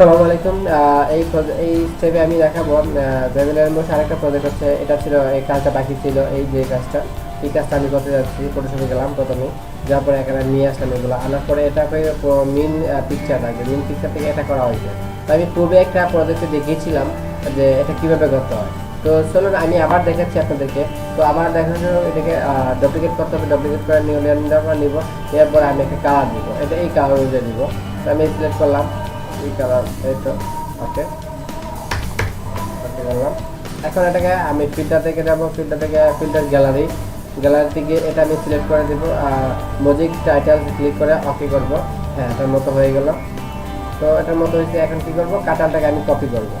আসসালামু আলাইকুম। এই স্টেপে আমি দেখাবো ভেবেলের মধ্যে আরেকটা প্রজেক্ট হচ্ছে। এটা ছিল এই কাজটা বাকি ছিল, এই যে কাজটা, এই কাজটা আমি করতে যাচ্ছি। ফটোশপে গেলাম প্রথমে, যাওয়ার পরে এখানে নিয়ে আসলাম এগুলো, আনার পরে এটাকে মেন পিকচার লাগবে। মেন পিকচার থেকে এটা করা হয়েছে। তো আমি পূর্বে একটা প্রজেক্টে দেখিয়েছিলাম যে এটা কীভাবে করতে হয়। তো চলুন আমি আবার দেখাচ্ছি আপনাদেরকে। তো আবার দেখার জন্য এটাকে ডুপ্লিকেট করতে হবে। ডুপ্লিকেট করে নিব, নেওয়ার পরে আমি একটা কালার দিব। এটা এই কালার অনুযায়ী দিব। তো আমি সিলেক্ট করলাম এই কালার, এই তো ওকে ওকে করলাম। এখন এটাকে আমি ফিল্টার থেকে যাব, ফিল্টার থেকে ফিল্টার গ্যালারি থেকে এটা আমি সিলেক্ট করে দেবো। মজিক টাইটেল ক্লিক করে ওকে করব। হ্যাঁ, এটার মতো হয়ে গেল। তো এটার মতো হয়েছে। এখন কী করবো, কাটালটাকে আমি কপি করবো।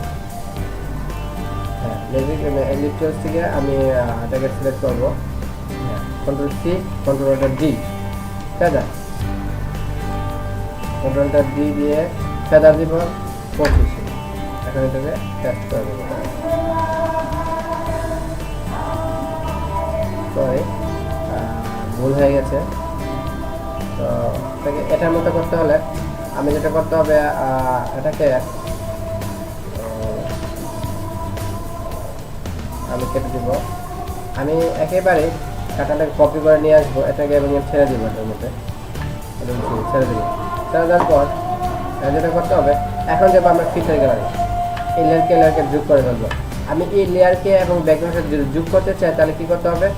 হ্যাঁ, ম্যাজিক ইলেকট্রনিক্স থেকে আমি এটাকে সিলেক্ট করবো। হ্যাঁ, কন্ট্রোল সি, কন্ট্রোলটা ডি, ফেদার, কন্ট্রোলটা ডি দিয়ে ফেদার দিব 25। এখন এটাকে টেস্ট করে দেবো। সরি, ভুল হয়ে গেছে। তো এটার মতো করতে হলে আমি যেটা করতে হবে, এটাকে আমি কেটে দিব। আমি একেবারে কাটাটাকে কপি করে নিয়ে আসবো এটাকে এবং ছেড়ে দিব এটার মধ্যে, ছেড়ে দিব। ছেড়ে দেওয়ার পর যেটা করতে হবে, এখন যাবো আমরা ফিচার গ্যালারি। এই লেয়ারকে যোগ করে ফেলবো। আমি এই লেয়ারকে এবং ব্যাকগ্রাউন্ডে যোগ করতে চাই, তাহলে কি করতে হবে,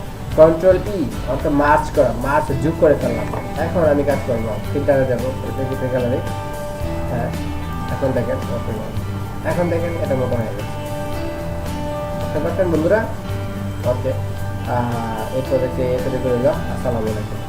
কন্ট্রোল ই, অর্থাৎ মার্চ যোগ করে ফেললাম। এখন আমি কাজ করবো, ফিল্টারে যাবো, ফিচার গ্যালারি। হ্যাঁ, এখন দেখেন এটার মতো হয়ে গেছে। বুঝতে পারছেন বন্ধুরা? ওকে, এই প্রজেক্টে এতটুকু রইল। আসসালামু আলাইকুম।